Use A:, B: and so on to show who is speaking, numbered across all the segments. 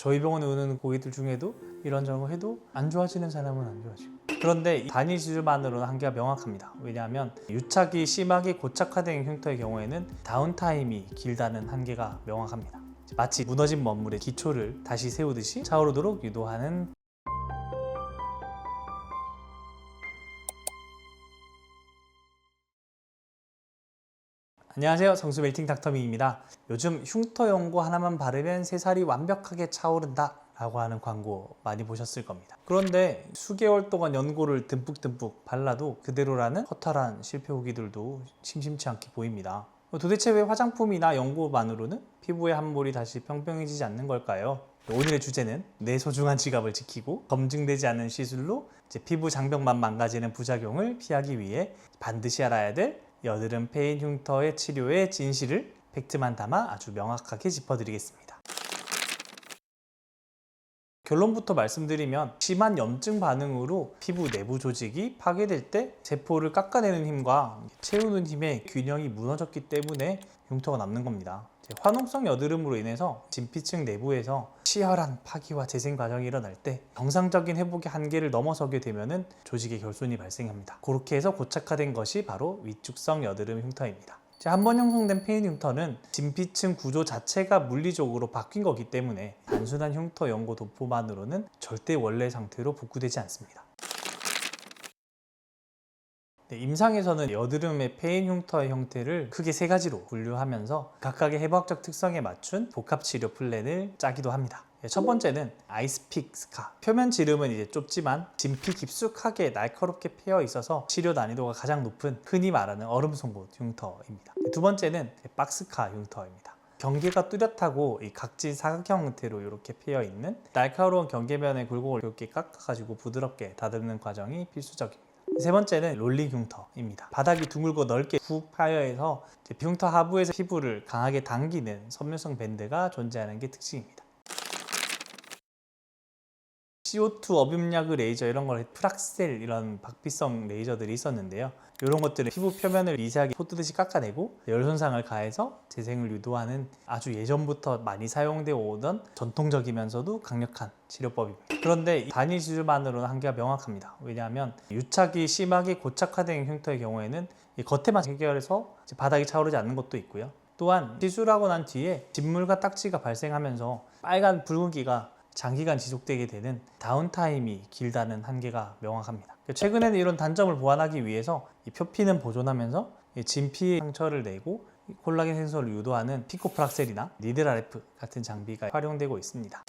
A: 저희 병원에 오는 고객들 중에도 이런저런 해도 안 좋아지는 사람은 안 좋아지고, 그런데 단일 시술만으로는 한계가 명확합니다. 왜냐하면 유착이 심하게 고착화된 흉터의 경우에는 다운타임이 길다는 한계가 명확합니다. 마치 무너진 건물의 기초를 다시 세우듯이 차오르도록 유도하는. 안녕하세요, 성수 멜팅 닥터미입니다. 요즘 흉터 연고 하나만 바르면 새살이 완벽하게 차오른다 라고 하는 광고 많이 보셨을 겁니다. 그런데 수개월 동안 연고를 듬뿍듬뿍 발라도 그대로라는 허탈한 실패 후기들도 심심치 않게 보입니다. 도대체 왜 화장품이나 연고만으로는 피부의 함몰이 다시 평평해지지 않는 걸까요? 오늘의 주제는 내 소중한 지갑을 지키고 검증되지 않은 시술로 피부 장벽만 망가지는 부작용을 피하기 위해 반드시 알아야 될 여드름 페인 흉터의 치료의 진실을 팩트만 담아 아주 명확하게 짚어드리겠습니다. 결론부터 말씀드리면, 심한 염증 반응으로 피부 내부 조직이 파괴될 때 세포를 깎아내는 힘과 채우는 힘의 균형이 무너졌기 때문에 흉터가 남는 겁니다. 화농성 여드름으로 인해서 진피층 내부에서 치열한 파기와 재생 과정이 일어날 때 정상적인 회복의 한계를 넘어서게 되면 조직의 결손이 발생합니다. 그렇게 해서 고착화된 것이 바로 위축성 여드름 흉터입니다. 한번 형성된 페인 흉터는 진피층 구조 자체가 물리적으로 바뀐 거기 때문에 단순한 흉터 연고 도포만으로는 절대 원래 상태로 복구되지 않습니다. 임상에서는 여드름의 페인 흉터의 형태를 크게 세 가지로 분류하면서 각각의 해부학적 특성에 맞춘 복합치료 플랜을 짜기도 합니다. 첫 번째는 아이스픽 스카. 표면 지름은 이제 좁지만 진피 깊숙하게 날카롭게 패여 있어서 치료 난이도가 가장 높은 흔히 말하는 얼음 송곳 흉터입니다. 두 번째는 박스카 흉터입니다. 경계가 뚜렷하고 이 각진 사각형 형태로 이렇게 패여 있는 날카로운 경계면의 굴곡을 이렇게 깎아가지고 부드럽게 다듬는 과정이 필수적입니다. 세 번째는 롤링 흉터입니다. 바닥이 둥글고 넓게 훅 파여해서 흉터 하부에서 피부를 강하게 당기는 섬유성 밴드가 존재하는 게 특징입니다. CO2 업음약의 레이저, 이런 걸 프락셀, 이런 박피성 레이저들이 있었는데요. 이런 것들은 피부 표면을 미세하게 포뜨듯이 깎아내고 열 손상을 가해서 재생을 유도하는 아주 예전부터 많이 사용되어 오던 전통적이면서도 강력한 치료법입니다. 그런데 단일 시술만으로는 한계가 명확합니다. 왜냐하면 유착이 심하게 고착화된 흉터의 경우에는 겉에만 해결해서 바닥이 차오르지 않는 것도 있고요. 또한 시술하고 난 뒤에 진물과 딱지가 발생하면서 빨간 붉은기가 장기간 지속되게 되는 다운타임이 길다는 한계가 명확합니다. 최근에는 이런 단점을 보완하기 위해서 이 표피는 보존하면서 진피에 상처를 내고 콜라겐 생성을 유도하는 피코프락셀이나 니드RF 같은 장비가 활용되고 있습니다.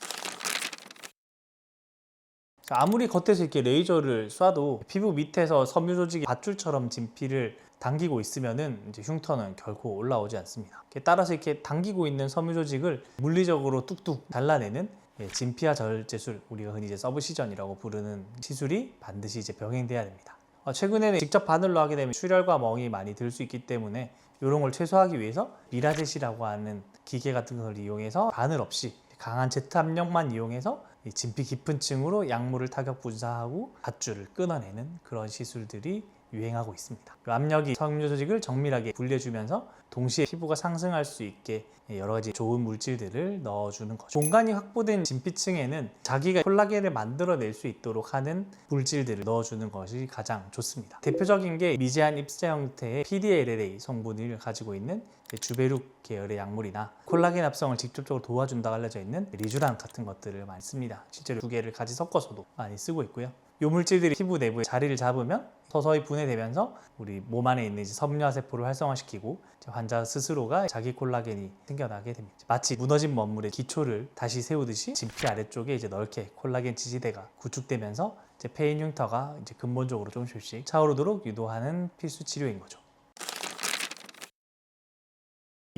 A: 아무리 겉에서 이렇게 레이저를 쏴도 피부 밑에서 섬유 조직이 밧줄처럼 진피를 당기고 있으면은 이제 흉터는 결코 올라오지 않습니다. 따라서 이렇게 당기고 있는 섬유 조직을 물리적으로 뚝뚝 잘라내는 진피화 절제술, 우리가 흔히 이제 서브시전이라고 부르는 시술이 반드시 이제 병행돼야 됩니다. 최근에는 직접 바늘로 하게 되면 출혈과 멍이 많이 들 수 있기 때문에 이런 걸 최소화하기 위해서 미라젯이라고 하는 기계 같은 걸 이용해서 바늘 없이 강한 제트 압력만 이용해서 진피 깊은 층으로 약물을 타격 분사하고 밧줄을 끊어내는 그런 시술들이 유행하고 있습니다. 압력이 섬유 조직을 정밀하게 분리해주면서 동시에 피부가 상승할 수 있게 여러 가지 좋은 물질들을 넣어주는 거죠. 공간이 확보된 진피층에는 자기가 콜라겐을 만들어낼 수 있도록 하는 물질들을 넣어주는 것이 가장 좋습니다. 대표적인 게 미세한 입자 형태의 PDLLA 성분을 가지고 있는 주베룩 계열의 약물이나 콜라겐 합성을 직접적으로 도와준다고 알려져 있는 리쥬란 같은 것들을 많이 씁니다. 실제로 두 개를 같이 섞어서도 많이 쓰고 있고요. 이 물질들이 피부 내부에 자리를 잡으면 서서히 분해되면서 우리 몸 안에 있는 섬유화 세포를 활성화시키고 환자 스스로가 자기 콜라겐이 생겨나게 됩니다. 마치 무너진 건물의 기초를 다시 세우듯이 진피 아래쪽에 이제 넓게 콜라겐 지지대가 구축되면서 페인 흉터가 이제 근본적으로 조금씩 차오르도록 유도하는 필수 치료인 거죠.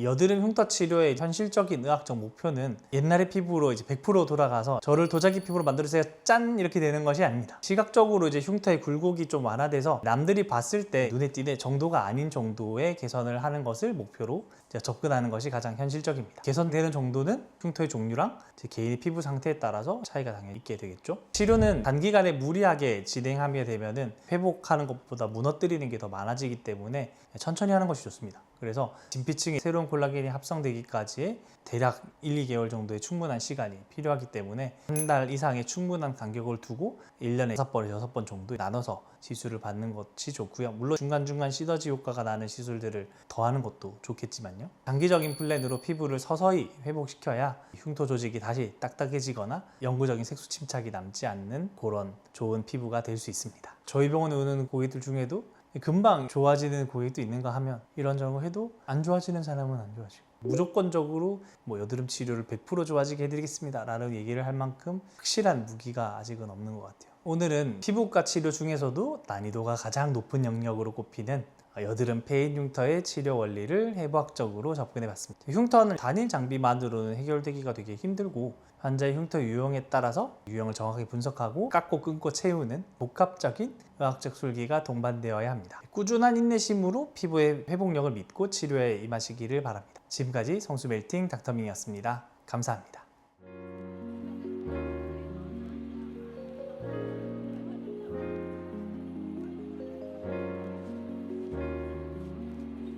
A: 여드름 흉터 치료의 현실적인 의학적 목표는 옛날의 피부로 이제 100% 돌아가서 저를 도자기 피부로 만들어주세요 짠 이렇게 되는 것이 아닙니다. 시각적으로 이제 흉터의 굴곡이 좀 완화돼서 남들이 봤을 때 눈에 띄는 정도가 아닌 정도의 개선을 하는 것을 목표로 접근하는 것이 가장 현실적입니다. 개선되는 정도는 흉터의 종류랑 개인의 피부 상태에 따라서 차이가 당연히 있게 되겠죠. 치료는 단기간에 무리하게 진행하게 되면은 회복하는 것보다 무너뜨리는 게 더 많아지기 때문에 천천히 하는 것이 좋습니다. 그래서 진피층에 새로운 콜라겐이 합성되기까지 대략 1, 2개월 정도의 충분한 시간이 필요하기 때문에 한 달 이상의 충분한 간격을 두고 1년에 6번에서 6번 정도 나눠서 시술을 받는 것이 좋고요. 물론 중간중간 시너지 효과가 나는 시술들을 더하는 것도 좋겠지만요. 장기적인 플랜으로 피부를 서서히 회복시켜야 흉터 조직이 다시 딱딱해지거나 영구적인 색소 침착이 남지 않는 그런 좋은 피부가 될 수 있습니다. 저희 병원에 오는 고객들 중에도 금방 좋아지는 고객도 있는가 하면 이런저런 해도 안 좋아지는 사람은 안 좋아지고, 무조건적으로 여드름 치료를 100% 좋아지게 해드리겠습니다 라는 얘기를 할 만큼 확실한 무기가 아직은 없는 것 같아요. 오늘은 피부과 치료 중에서도 난이도가 가장 높은 영역으로 꼽히는 여드름 페인 흉터의 치료 원리를 해부학적으로 접근해 봤습니다. 흉터는 단일 장비만으로는 해결되기가 되게 힘들고, 환자의 흉터 유형에 따라서 유형을 정확하게 분석하고 깎고 끊고 채우는 복합적인 의학적 술기가 동반되어야 합니다. 꾸준한 인내심으로 피부의 회복력을 믿고 치료에 임하시기를 바랍니다. 지금까지 성수멜팅 닥터민이었습니다. 감사합니다.